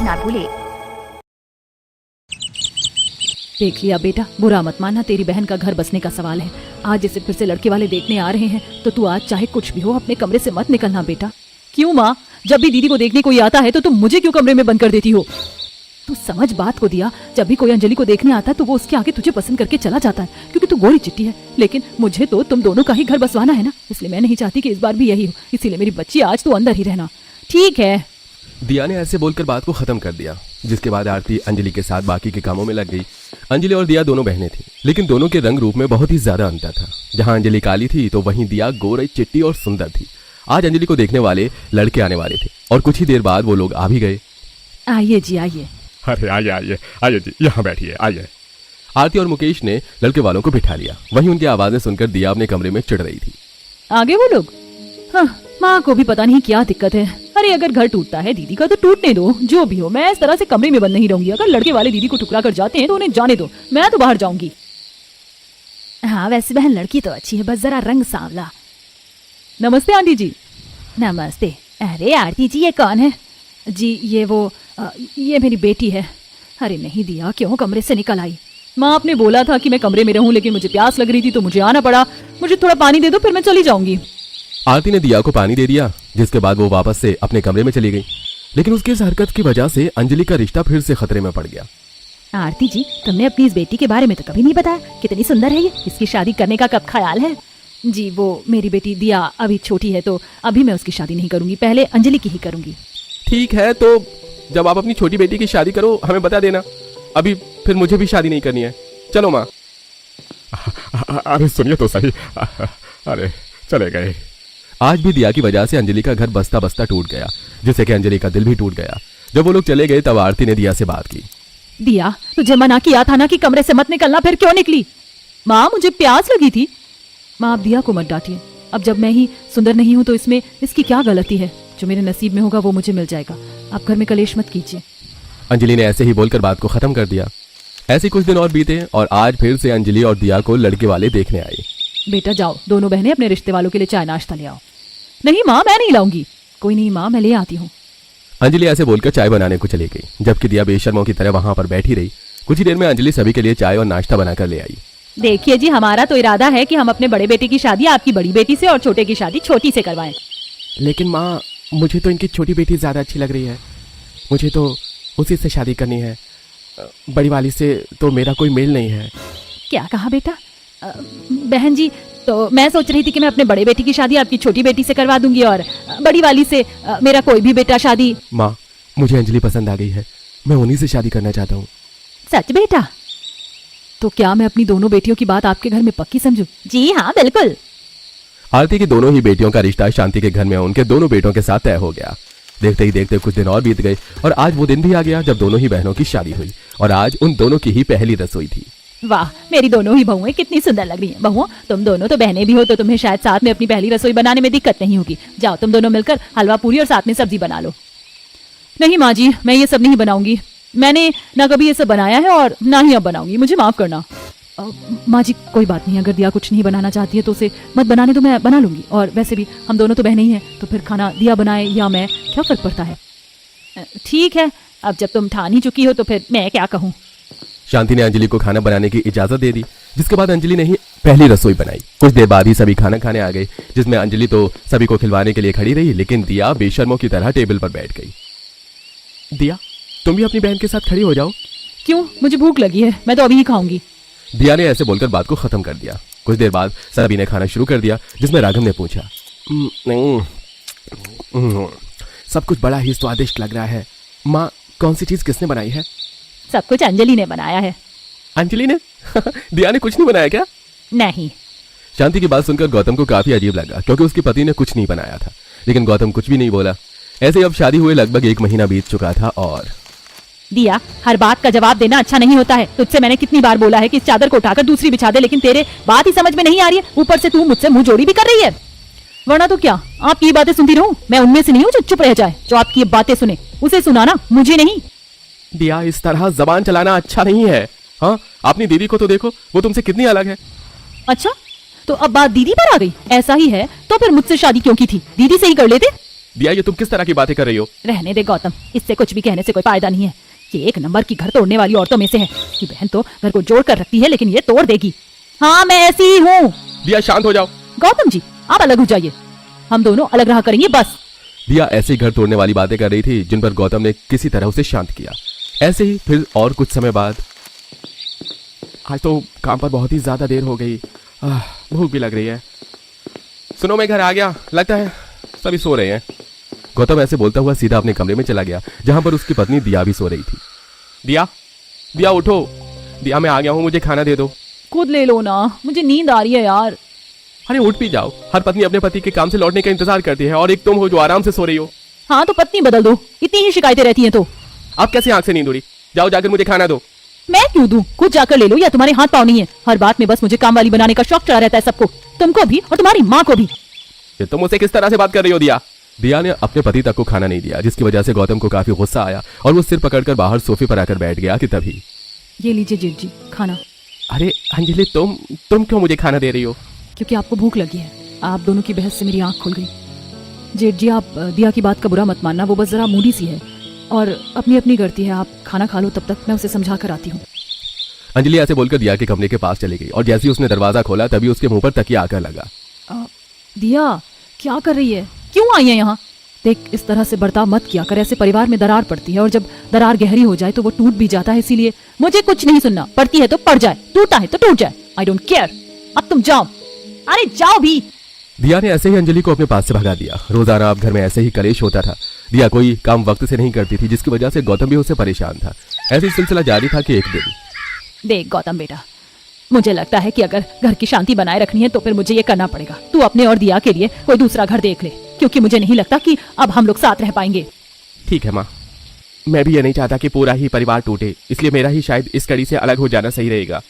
ना भूले। देख लिया बेटा, बुरा मत मानना, तेरी बहन का घर बसने का सवाल है। आज जैसे फिर से लड़के वाले देखने आ रहे हैं तो तू आज चाहे कुछ भी हो अपने कमरे से मत निकलना बेटा। क्यों माँ, जब भी दीदी को देखने कोई आता है तो तुम मुझे क्यों कमरे में बंद कर देती हो? तू समझ बात को दिया, जब भी कोई अंजलि को देखने आता है तो वो उसके आगे तुझे पसंद करके चला जाता है क्योंकि तू गोरी चिट्टी है। लेकिन मुझे तो तुम दोनों का ही घर बसवाना है ना, इसलिए मैं नहीं चाहती कि इस बार भी यही हो। इसीलिए मेरी बच्ची आज तू अंदर ही रहना, ठीक है? दिया ने ऐसे बोलकर बात को खत्म कर दिया, जिसके बाद आरती अंजलि के साथ बाकी के कामों में लग गई। अंजलि और दिया दोनों बहनें थीं, लेकिन दोनों के रंग रूप में बहुत ही ज्यादा अंतर था। जहां अंजलि काली थी तो वहीं दिया गोरी चिट्टी और सुंदर थी। आज अंजलि को देखने वाले लड़के आने वाले थे और कुछ ही देर बाद वो लोग आ भी गए। आइए जी आइए। अरे आइए आइए आइए जी, यहाँ बैठिए, आइए। आरती और मुकेश ने लड़के वालों को बिठा लिया। वहीं उनकी आवाजें सुनकर दिया अपने कमरे में चिढ़ रही थी। आगे वो लोग? हाँ, माँ को भी पता नहीं क्या दिक्कत है। अरे अगर घर टूटता है दीदी का तो टूटने दो, जो भी हो। मैं इस तरह से कमरे में बंद नहीं रहूंगी। अगर लड़के वाले दीदी को ठुकरा कर जाते हैं तो उन्हें जाने दो, मैं तो बाहर जाऊंगी। हाँ वैसे बहन लड़की तो अच्छी है, बस जरा रंग सांवला। नमस्ते आंटी जी। नमस्ते। अरे आरती जी ये कौन है? जी ये मेरी बेटी है। अरे नहीं दिया, क्यों कमरे से निकल आई? माँ आपने बोला था कि मैं कमरे में रहूं, लेकिन मुझे प्यास लग रही थी तो मुझे आना पड़ा। मुझे थोड़ा पानी दे दो, फिर मैं चली जाऊंगी। आरती ने दिया को पानी दे दिया, जिसके बाद वो वापस से अपने कमरे में चली गई। लेकिन उसकी इस हरकत की वजह से अंजलि का रिश्ता फिर से खतरे में पड़ गया। आरती जी, तुमने अपनी इस बेटी के बारे में तो कभी नहीं बताया। कितनी सुंदर है ये, इसकी शादी करने का कब ख्याल है? जी वो मेरी बेटी दिया अभी छोटी है तो अभी मैं उसकी शादी नहीं करूंगी, पहले अंजलि की ही करूंगी। ठीक है, तो जब आप अपनी छोटी बेटी की शादी करो हमें बता देना। अभी फिर मुझे भी शादी नहीं करनी है। चलो माँ। अरे सुनिए तो सही। अरे चले गए। आज भी दिया की वजह से अंजलि का घर बसता बसता टूट गया, जिससे कि अंजलि का दिल भी टूट गया। जब वो लोग चले गए तब आरती ने दिया से बात की। दिया, तुझे मना किया था ना कि कमरे से मत निकलना, फिर क्यों निकली? माँ मुझे प्यास लगी थी। माँ आप दिया को मत डांटिए। अब जब मैं ही सुंदर नहीं हूँ तो इसमें इसकी क्या गलती है? जो मेरे नसीब में होगा वो मुझे मिल जाएगा। आप घर में कलेश मत कीजिए। अंजलि ने ऐसे ही बोलकर बात को खत्म कर दिया। ऐसे कुछ दिन और बीते और आज फिर से अंजलि और दिया को लड़के वाले देखने आए। बेटा जाओ, दोनों बहनें अपने रिश्ते वालों के लिए चाय नाश्ता ले आओ। नहीं माँ मैं नहीं लाऊंगी। कोई नहीं माँ, मैं ले आती हूँ। अंजलि ऐसे बोलकर चाय बनाने को चली गई, जबकि दिया बेशर्मों की तरह वहां पर बैठी रही। कुछ ही देर में अंजलि सभी के लिए चाय और नाश्ता बनाकर ले आई। देखिए जी, हमारा तो इरादा है कि हम अपने बड़े बेटे की शादी आपकी बड़ी बेटी से और छोटे की शादी छोटी से करवाएं। लेकिन माँ मुझे तो इनकी छोटी बेटी ज्यादा अच्छी लग रही है। मुझे तो उसी से शादी करनी है, बड़ी वाली से तो मेरा कोई मेल नहीं है। क्या कहा बेटा? बहन जी तो मैं सोच रही थी कि मैं अपने बड़े बेटी की शादी आपकी छोटी बेटी से करवा दूंगी और बड़ी वाली से मेरा कोई भी बेटा शादी। माँ मुझे अंजलि पसंद आ गई है, मैं उन्हीं से शादी करना चाहता हूँ। सच बेटा? तो क्या मैं अपनी दोनों बेटियों की बात आपके घर में पक्की समझूं? जी हाँ बिल्कुल। आरती की दोनों ही बेटियों का रिश्ता शांति के घर में उनके दोनों बेटों के साथ तय हो गया। देखते ही देखते कुछ दिन और बीत गए और आज वो दिन भी आ गया जब दोनों ही बहनों की शादी हुई और आज उन दोनों की ही पहली रसोई थी। वाह, मेरी दोनों ही बहुएं कितनी सुंदर लग रही हैं। बहुओं तुम दोनों तो बहनें भी हो तो तुम्हें शायद साथ में अपनी पहली रसोई बनाने में दिक्कत नहीं होगी। जाओ तुम दोनों मिलकर हलवा पूरी और साथ में सब्जी बना लो। नहीं माँ जी, मैं ये सब नहीं बनाऊंगी। मैंने ना कभी ये सब बनाया है और ना ही अब बनाऊंगी, मुझे माफ करना। माँ जी कोई बात नहीं, अगर दिया कुछ नहीं बनाना चाहती है तो उसे मत बनाने तो मैं बना लूंगी। और वैसे भी हम दोनों तो बहनें ही हैं, तो फिर खाना दिया बनाए या मैं, क्या फर्क पड़ता है? ठीक है, अब जब तुम ठान ही चुकी हो तो फिर मैं क्या कहूँ। शांति ने अंजलि को खाना बनाने की इजाजत दे दी, जिसके बाद अंजलि ने ही पहली रसोई बनाई। कुछ देर बाद ही सभी खाना खाने आ गए, जिसमें अंजलि तो सभी को खिलवाने के लिए खड़ी रही, लेकिन दिया बेशर्मों की तरह टेबल पर बैठ गई। दिया तुम भी अपनी बहन के साथ खड़ी हो जाओ। क्यों? मुझे भूख लगी है, मैं तो अभी ही खाऊंगी। दिया ने ऐसे बोलकर बात को खत्म कर दिया। कुछ देर बाद सभी ने खाना शुरू कर दिया, जिसमें राघव ने पूछा, सब कुछ बड़ा ही स्वादिष्ट लग रहा है। माँ कौन सी चीज किसने बनाई है? सब कुछ अंजलि ने बनाया है। अंजलि ने? दिया ने कुछ नहीं बनाया क्या? नहीं। शांति की बात सुनकर गौतम को काफी अजीब लगा, क्योंकि उसके पति ने कुछ नहीं बनाया था। लेकिन गौतम कुछ भी नहीं बोला। ऐसे ही अब शादी हुए लगभग 1 महीना बीत चुका था और दिया, हर बात का जवाब देना अच्छा नहीं होता है। तुझसे मैंने कितनी बार बोला है कि इस चादर को उठाकर दूसरी बिछा दे, लेकिन तेरे बात ही समझ में नहीं आ रही है। ऊपर से तू मुझसे मुंह जोड़ी भी कर रही है। वरना तो क्या आपकी ये बातें सुनती रहूं? मैं उनमें से नहीं हूँ जो चुप रह जाए। जो आपकी ये बातें सुने उसे सुनाना, मुझे नहीं। दिया इस तरह जबान चलाना अच्छा नहीं है। हाँ, अपनी दीदी को तो देखो, वो तुमसे कितनी अलग है। अच्छा, तो अब बात दीदी पर आ गई। ऐसा ही है तो फिर मुझसे शादी क्यों की थी? दीदी से ही कर लेते। दिया, ये तुम किस तरह की बातें कर रही हो? रहने दे गौतम, इससे कुछ भी कहने से कोई फायदा नहीं है। ये एक नंबर की घर तोड़ने वाली औरतों में से है। ये बहन तो घर को जोड़ कर रखती है, लेकिन ये तोड़ देगी। हाँ, मैं ऐसी ही हूँ। दिया शांत हो जाओ। गौतम जी, आप अलग हो जाइए, हम दोनों अलग रहा करेंगे बस। दिया ऐसे ही घर तोड़ने वाली बातें कर रही थी, जिन पर गौतम ने किसी तरह उसे शांत किया। ऐसे ही फिर और कुछ समय बाद, आज तो काम पर बहुत ही ज्यादा देर हो गई, भूख भी लग रही है। सुनो, मैं घर आ गया, लगता है सभी सो रहे हैं। गौतम ऐसे बोलता हुआ सीधा अपने कमरे में चला गया, जहां पर उसकी पत्नी दिया भी सो रही थी। दिया, दिया उठो। दिया, मैं आ गया हूँ, मुझे खाना दे दो। खुद ले लो ना, मुझे नींद आ रही है यार। अरे उठ भी जाओ, हर पत्नी अपने पति के काम से लौटने का इंतजार करती है, और एक तुम हो जो आराम से सो रही हो। हाँ तो पत्नी बदल दो, इतनी ही शिकायतें रहती हैं तो। आप कैसे आंख से नींद उड़ी? जाओ जाकर मुझे खाना दो। मैं क्यों दूं? खुद जाकर ले लो, या तुम्हारे हाथ पाँव नहीं है? हर बात में बस मुझे काम वाली बनाने का शौक चढ़ा रहता है सबको, तुमको भी और तुम्हारी माँ को भी। ये तुम मुझसे किस तरह से बात कर रही हो? दिया, दिया ने अपने पति तक को खाना नहीं दिया, जिसकी वजह से गौतम को काफी गुस्सा आया और वो सिर पकड़कर बाहर सोफे पर आकर बैठ गया कि तभी। ये लीजिए जेठ जी, खाना। अरे अंजलि, तुम क्यों मुझे खाना दे रही हो? क्योंकि आपको भूख लगी है। आप दोनों की बहस से मेरी आंख खुल गई। जेठ जी, आप दिया की बात का बुरा मत मानना, वो बस जरा मूडी सी है और अपनी अपनी करती है। आप खाना खा लो, तब तक मैं उसे समझा कर आती हूँ। अंजलि ऐसे बोलकर दिया के कमरे के पास चली गई, और जैसे ही उसने दरवाजा खोला तभी उसके मुंह पर तकिया आकर लगा। दिया, क्या कर रही है? क्यों आई है यहाँ? देख, इस तरह से बर्ताव मत किया कर, ऐसे परिवार में दरार पड़ती है, और जब दरार गहरी हो जाए तो वो टूट भी जाता है। इसीलिए मुझे कुछ नहीं सुनना, पड़ती है तो पड़ जाए, टूटा है तो टूट जाए, आई डोंट केयर। अब तुम जाओ, अरे जाओ भी। दिया ने ऐसे ही अंजलि को अपने पास से भगा दिया। रोजाना अब घर में ऐसे ही कलेश होता था। दिया कोई काम वक्त से नहीं करती थी, जिसकी वजह से गौतम भी उससे परेशान था। ऐसे सिलसिला जारी था कि एक दिन, देख गौतम बेटा, मुझे लगता है कि अगर घर की शांति बनाए रखनी है तो फिर मुझे ये करना पड़ेगा। तू अपने और दिया के लिए कोई दूसरा घर देख ले, क्योंकि मुझे नहीं लगता कि अब हम लोग साथ रह पाएंगे। ठीक है माँ, मैं भी ये नहीं चाहता कि पूरा ही परिवार टूटे, इसलिए मेरा ही शायद इस कड़ी से अलग हो जाना सही रहेगा।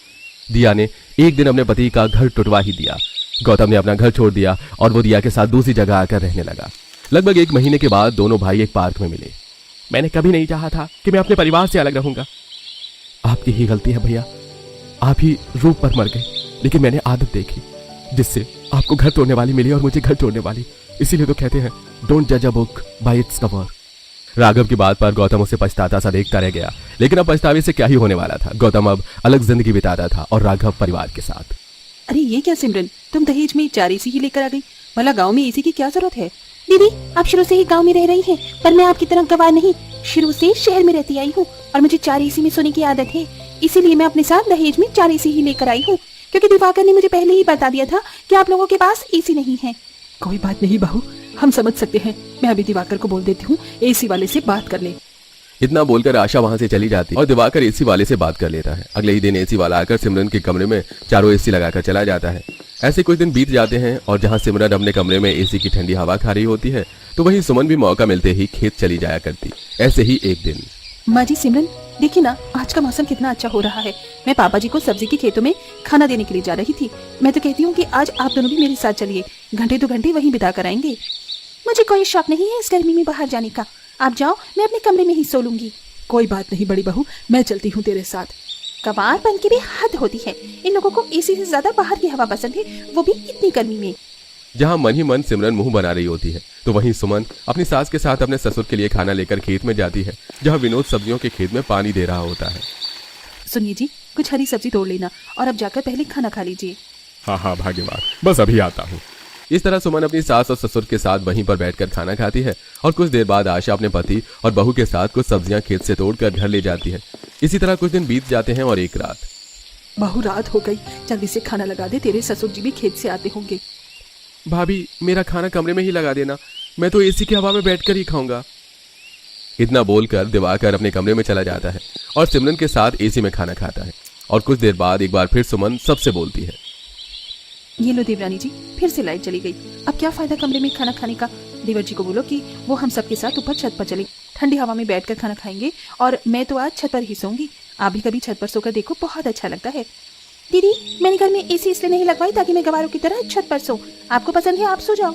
दिया ने एक दिन अपने पति का घर टुटवा ही दिया। गौतम ने अपना घर छोड़ दिया और वो दिया के साथ दूसरी जगह आकर रहने लगा। लगभग 1 महीने के बाद दोनों भाई एक पार्क में मिले। मैंने कभी नहीं चाहा था कि मैं अपने परिवार से अलग रहूंगा। आपकी ही गलती है भैया, आप ही रूप पर मर गए, लेकिन मैंने आदत देखी जिससे आपको घर तोड़ने वाली मिली और मुझे घर तोड़ने वाली। इसीलिए तो कहते हैं, डोंट जज a book by its cover. Raghav की बात पर गौतम उसे पछताता सा देखता रह गया, लेकिन अब पछतावे से क्या ही होने वाला था। गौतम अब अलग जिंदगी बिताता था और राघव परिवार के साथ। अरे ये क्या सिमरन, तुम दहेज में 4 एसी ही लेकर आ गई? भला गांव में एसी की क्या जरूरत है? दीदी, आप शुरू से ही गांव में रह रही हैं, पर मैं आपकी तरह गवार नहीं, शुरू से शहर में रहती आई हूँ और मुझे 4 एसी में सोने की आदत है। इसीलिए मैं अपने साथ दहेज में 4 एसी ही लेकर आई हूँ, क्योंकि दिवाकर ने मुझे पहले ही बता दिया था कि आप लोगों के पास एसी नहीं है। कोई बात नहीं बहू, हम समझ सकते हैं। मैं अभी दिवाकर को बोल देती हूँ एसी वाले से बात कर ले। इतना बोलकर आशा वहां से चली जाती और दिवाकर एसी वाले से बात कर लेता है। अगले ही दिन एसी वाला आकर सिमरन के कमरे में चारों एसी लगाकर चला जाता है। ऐसे कुछ दिन बीत जाते हैं और जहां सिमरन अपने कमरे में एसी की ठंडी हवा खा रही होती है, तो वहीं सुमन भी मौका मिलते ही खेत चली जाया करती। ऐसे ही एक दिन, माँ जी सिमरन, देखिए ना, आज का मौसम कितना अच्छा हो रहा है। मैं पापा जी को सब्जी के खेतों में खाना देने के लिए जा रही थी। मैं तो कहती हूँ कि आज आप दोनों भी मेरे साथ चलिए, घंटे 2 घंटे वहीं बिता कर आएंगे। मुझे कोई शौक नहीं है इस गर्मी में बाहर जाने का। आप जाओ, मैं अपने कमरे में ही सो लूंगी। कोई बात नहीं बड़ी बहू, मैं चलती हूँ तेरे साथ। गवारपन की भी हद होती है। इन लोगों को एसी से ज्यादा बाहर की हवा पसंद है, वो भी इतनी गर्मी में। जहां मन ही मन सिमरन मुंह बना रही होती है, तो वहीं सुमन अपनी सास के साथ अपने ससुर के लिए खाना लेकर खेत में जाती है, जहां विनोद सब्जियों के खेत में पानी दे रहा होता है। सुनिए जी, कुछ हरी सब्जी तोड़ लेना और अब जाकर पहले खाना खा लीजिए। हाँ हाँ भाग्यवान, बस अभी आता हूँ। इस तरह सुमन अपनी सास और ससुर के साथ वहीं पर बैठकर खाना खाती है और कुछ देर बाद आशा अपने पति और बहू के साथ कुछ सब्जियां खेत से तोड़कर घर ले जाती है। इसी तरह कुछ दिन बीत जाते हैं और एक रात, बहू रात हो गई, जल्दी से खाना लगा दे, तेरे ससुर जी भी खेत से आते होंगे। भाभी मेरा खाना कमरे में ही लगा देना, मैं तो एसी की हवा में बैठकर ही खाऊंगा। इतना बोलकर दिवाकर अपने कमरे में चला जाता है और सिमरन के साथ एसी में खाना खाता है। और कुछ देर बाद एक बार फिर सुमन सबसे बोलती है, ये लो देवरानी जी, फिर से लाइट चली गई। अब क्या फायदा कमरे में खाना खाने का। देवर जी को बोलो कि वो हम सबके साथ ऊपर छत पर चले, ठंडी हवा में बैठकर खाना खाएंगे। और मैं तो आज छत पर ही सोऊंगी। आप भी कभी छत पर सोकर देखो, बहुत अच्छा लगता है। दीदी, मैंने घर में एसी इसलिए नहीं लगवाई ताकि मैं गवारों की तरह छत पर सो। आपको पसंद है, आप सो जाओ।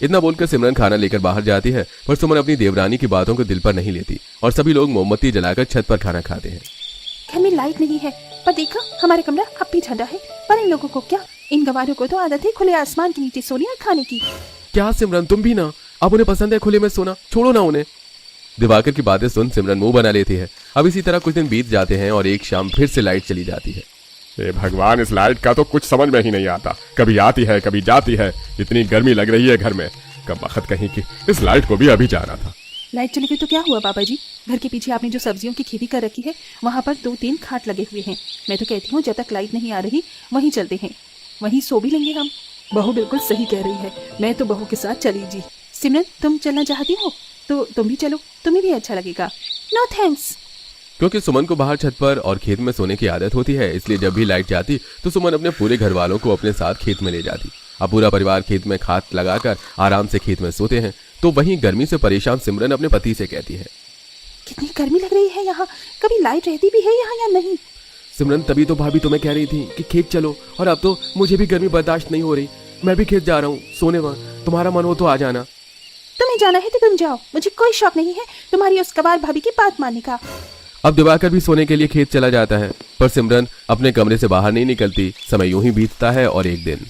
इतना बोलकर सिमरन खाना लेकर बाहर जाती है, पर सुमन अपनी देवरानी की बातों को दिल पर नहीं लेती और सभी लोग मोमबत्ती जलाकर छत पर खाना खाते हैं। घर में लाइट नहीं है, पर देखा हमारा कमरा अब भी ठंडा है। पर इन लोगों को क्या, इन गवारों को तो आदत है खुले आसमान के नीचे सोने और खाने की। क्या सिमरन, तुम भी ना, अब उन्हें पसंद है खुले में सोना, छोड़ो ना उन्हें। दिवाकर की बातें सुन सिमरन मुंह बना लेती है। अब इसी तरह कुछ दिन बीत जाते हैं और एक शाम फिर से लाइट चली जाती है। हे भगवान, इस लाइट का तो कुछ समझ में ही नहीं आता, कभी आती है कभी जाती है। इतनी गर्मी लग रही है घर में, कब वक्त कहीं की इस लाइट को भी अभी जाना था। लाइट चली गई तो क्या हुआ पापा जी? घर के पीछे आपने जो सब्जियों की खेती कर रखी है वहाँ पर 2-3 खाट लगे हुए हैं। मैं तो कहती हूँ जब तक लाइट नहीं आ रही वहीं चलते हैं, वहीं सो भी लेंगे हम। बहू बिल्कुल सही कह रही है, मैं तो बहू के साथ चली जी। सिमरन तुम चलना चाहती हो तो तुम भी चलो, तुम्हें भी अच्छा लगेगा। No thanks. क्योंकि सुमन को बाहर छत पर और खेत में सोने की आदत होती है, इसलिए जब भी लाइट जाती तो सुमन अपने पूरे घर वालों को अपने साथ खेत में ले जाती। अब पूरा परिवार खेत में खाट लगाकर आराम से खेत में सोते हैं। तो वहीं गर्मी से परेशान सिमरन अपने पति से कहती है, कितनी गर्मी लग रही है यहाँ, कभी लाइट रहती भी है यहाँ या नहीं? सिमरन तभी तो भाभी तुम्हें कह रही थी कि खेत चलो, और अब तो मुझे भी गर्मी बर्दाश्त नहीं हो रही। मैं भी खेत जा रहा हूँ सोने, वहाँ तुम्हारा मन हो तो आ जाना। तुम्हें जाना है तो तुम जाओ, मुझे कोई शौक नहीं है तुम्हारी उस गवार भाभी की बात मानने का। अब दिवाकर भी सोने के लिए खेत चला जाता है, पर सिमरन अपने कमरे से बाहर नहीं निकलती। समय यूं ही बीतता है और एक दिन,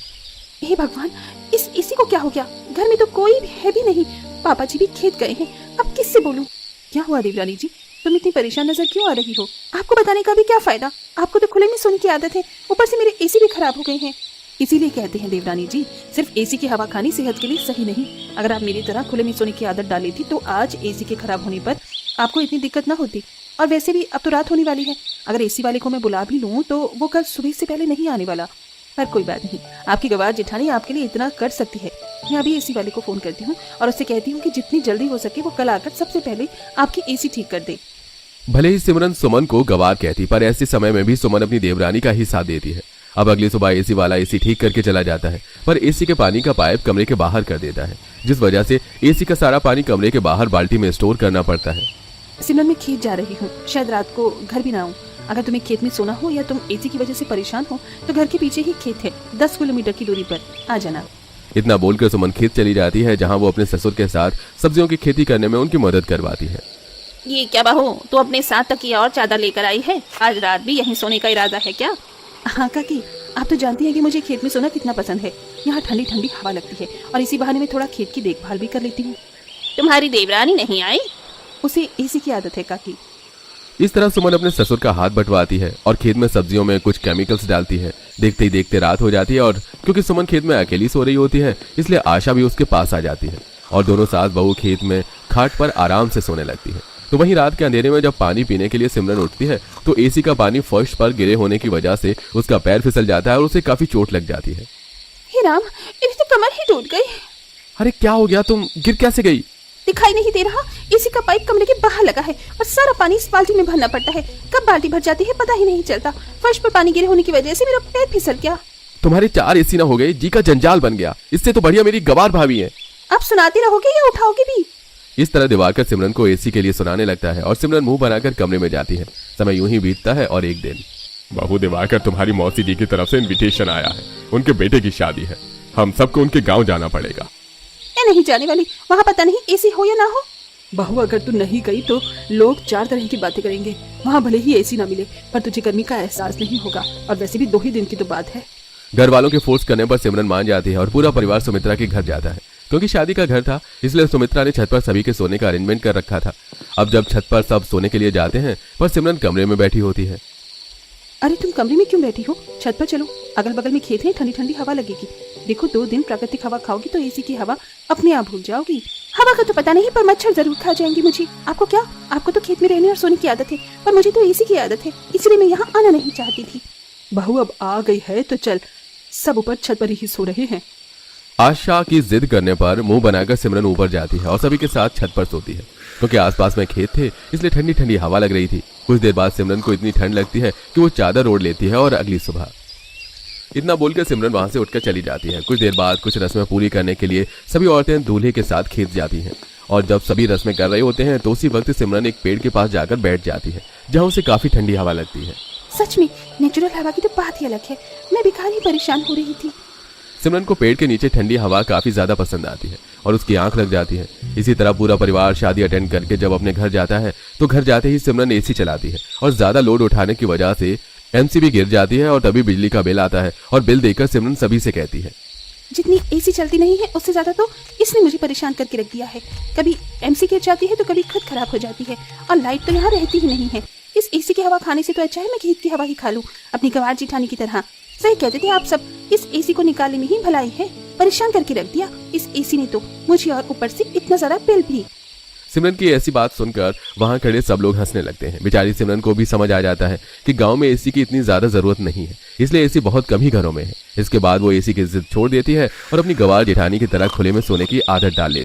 हे भगवान, इस इसी को क्या हो गया? घर में तो कोई है भी नहीं, पापा जी भी खेत गए हैं, अब किससे बोलूं? क्या हुआ देवरानी जी, तुम इतनी परेशान नजर क्यों आ रही हो? आपको बताने का भी क्या फायदा, आपको तो खुले में सोने की आदत है, ऊपर से मेरे एसी भी खराब हो गए हैं। इसीलिए कहते हैं देवरानी जी, सिर्फ एसी की हवा खानी सेहत के लिए सही नहीं। अगर आप मेरी तरह खुले में सोने की आदत डाली थी तो आज एसी के खराब होने पर आपको इतनी दिक्कत ना होती। और वैसे भी अब तो रात होने वाली है, अगर एसी वाले को मैं बुला भी लूँ तो वो कल सुबह से पहले नहीं आने वाला। पर कोई बात नहीं, आपकी गवार जेठानी आपके लिए इतना कर सकती है। मैं अभी एसी वाले को फोन करती हूँ और उससे कहती हूँ कि जितनी जल्दी हो सके वो कल आकर सबसे पहले आपकी एसी ठीक कर दे। भले ही सिमरन सुमन को गवार कहती, पर ऐसे समय में भी सुमन अपनी देवरानी का ही साथ देती है। अब अगली सुबह एसी वाला एसी ठीक करके चला जाता है, पर एसी के पानी का पाइप कमरे के बाहर कर देता है, जिस वजह से एसी का सारा पानी कमरे के बाहर बाल्टी में स्टोर करना पड़ता है। सिमरन मैं खेत जा रही हूँ, शायद रात को घर भी ना आऊँ। अगर तुम्हें खेत में सोना हो या तुम एसी की वजह से परेशान हो तो घर के पीछे ही खेत है, 10 किलोमीटर की दूरी पर, आ जाना। इतना बोलकर सुमन खेत चली जाती है, जहाँ वो अपने ससुर के साथ सब्जियों की खेती करने में उनकी मदद करवाती है। ये क्या बहू, तू अपने साथ तकिया और चादर लेकर आई है? आज रात भी यहीं सोने का इरादा है क्या? हाँ काकी, आप तो जानती हैं कि मुझे खेत में सोना कितना पसंद है। यहाँ ठंडी ठंडी हवा लगती है और इसी बहाने में थोड़ा खेत की देखभाल भी कर लेती हूँ। तुम्हारी देवरानी नहीं आई? उसे एसी की आदत है काकी। इस तरह सुमन अपने ससुर का हाथ बंटवाती है और खेत में सब्जियों में कुछ केमिकल्स डालती है। देखते ही देखते रात हो जाती है और क्योंकि सुमन खेत में अकेली सो रही होती है, इसलिए आशा भी उसके पास आ जाती है और दोनों सास बहू खेत में खाट पर आराम से सोने लगती है। तो वहीं रात के अंधेरे में जब पानी पीने के लिए सिमरन उठती है तो एसी का पानी फर्श पर गिरे होने की वजह से उसका पैर फिसल जाता है और उसे काफी चोट लग जाती है। हे राम, मेरी तो कमर ही टूट गई। अरे क्या हो गया, तुम गिर कैसे गई? दिखाई नहीं दे रहा, एसी का पाइप कमरे के बाहर लगा है और सारा पानी इस बाल्टी में भरना पड़ता है। कब बाल्टी भर जाती है पता ही नहीं चलता। फर्श पर पानी गिरे होने की वजह से मेरा पैर फिसल गया। तुम्हारे 4 एसी ना हो गए, जी का जंजाल बन गया। इससे तो बढ़िया मेरी गवार भाभी है। आप सुनाते रहोगे या उठाओगे भी? इस तरह दिवाकर सिमरन को एसी के लिए सुनाने लगता है और सिमरन मुंह बनाकर कमरे में जाती है। समय यूं ही बीतता है और एक दिन, बहू दिवाकर, तुम्हारी मौसी जी की तरफ से इनविटेशन आया है, उनके बेटे की शादी है, हम सबको उनके गांव जाना पड़ेगा। मैं नहीं जाने वाली, वहाँ पता नहीं एसी हो या ना हो। बहू अगर तू नहीं गई तो लोग 4 तरह की बातें करेंगे। वहाँ भले ही एसी ना मिले पर तुझे गर्मी का एहसास नहीं होगा, और वैसे भी 2 ही दिन की तो बात है। घर वालों के फोर्स करने पर सिमरन मान जाती है और पूरा परिवार सुमित्रा के घर जाता है। क्योंकि शादी का घर था इसलिए सुमित्रा ने छत पर सभी के सोने का अरेंजमेंट कर रखा था। अब जब छत पर सब सोने के लिए जाते हैं पर सिमरन कमरे में बैठी होती है। अरे तुम कमरे में क्यों बैठी हो? छत पर चलो, अगल बगल में खेत है, ठंडी ठंडी हवा लगेगी। देखो 2 दिन प्राकृतिक हवा खाओगी तो एसी की हवा अपने आप भूल जाओगी। हवा का तो पता नहीं पर मच्छर जरूर खा जाएंगे मुझे। आपको क्या? आपको तो खेत में रहने और सोने की आदत है, पर मुझे तो एसी की आदत है, इसलिए मैं यहाँ आना नहीं चाहती थी। बहू अब आ गई है तो चल, सब ऊपर छत पर ही सो रहे हैं। आशा की जिद करने पर मुंह बनाकर सिमरन ऊपर जाती है और सभी के साथ छत पर सोती है। क्योंकि आसपास में खेत थे इसलिए ठंडी ठंडी हवा लग रही थी। कुछ देर बाद सिमरन को इतनी ठंड लगती है कि वो चादर ओढ़ लेती है और अगली सुबह इतना बोलकर सिमरन वहां से उठकर चली जाती है। कुछ देर बाद कुछ रस्में पूरी करने के लिए सभी औरतें दूल्हे के साथ खेत जाती हैं और जब सभी रस्में कर रहे होते हैं तो उसी वक्त सिमरन एक पेड़ के पास जाकर बैठ जाती है जहाँ उसे काफी ठंडी हवा लगती है। सच में नेचुरल हवा की तो बात ही अलग है। मैं बेकार ही परेशान हो रही थी। सिमरन को पेड़ के नीचे ठंडी हवा काफी ज्यादा पसंद आती है और उसकी आंख लग जाती है। इसी तरह पूरा परिवार शादी अटेंड करके जब अपने घर जाता है तो घर जाते ही सिमरन एसी चलाती है और ज्यादा लोड उठाने की वजह से एमसीबी गिर जाती है और तभी बिजली का बिल आता है और बिल देकर सिमरन सभी से कहती है, जितनी एसी चलती नहीं है उससे ज्यादा तो इसने मुझे परेशान करके रख दिया है। कभी एमसी गिर जाती है तो कभी खुद खराब हो जाती है, और लाइट तो यहाँ रहती ही नहीं है। इस एसी की हवा खाने से तो अच्छा है मैं खेत की हवा ही खा लूं, अपनी गवार जिठानी की तरह। सही कहते थे आप सब, इस एसी को निकालने में ही भलाई है। परेशान करके रख दिया इस एसी ने तो मुझे, और ऊपर से इतना सारा बिल भी। सिमरन की ऐसी बात सुनकर वहां खड़े सब लोग हंसने लगते हैं। बेचारी सिमरन को भी समझ आ जाता है कि गांव में एसी की इतनी ज्यादा जरूरत नहीं है, इसलिए एसी बहुत कम ही घरों में है। इसके बाद वो एसी की जिद छोड़ देती है और अपनी गवार जेठानी की तरह खुले में सोने की आदत डाल लेती है।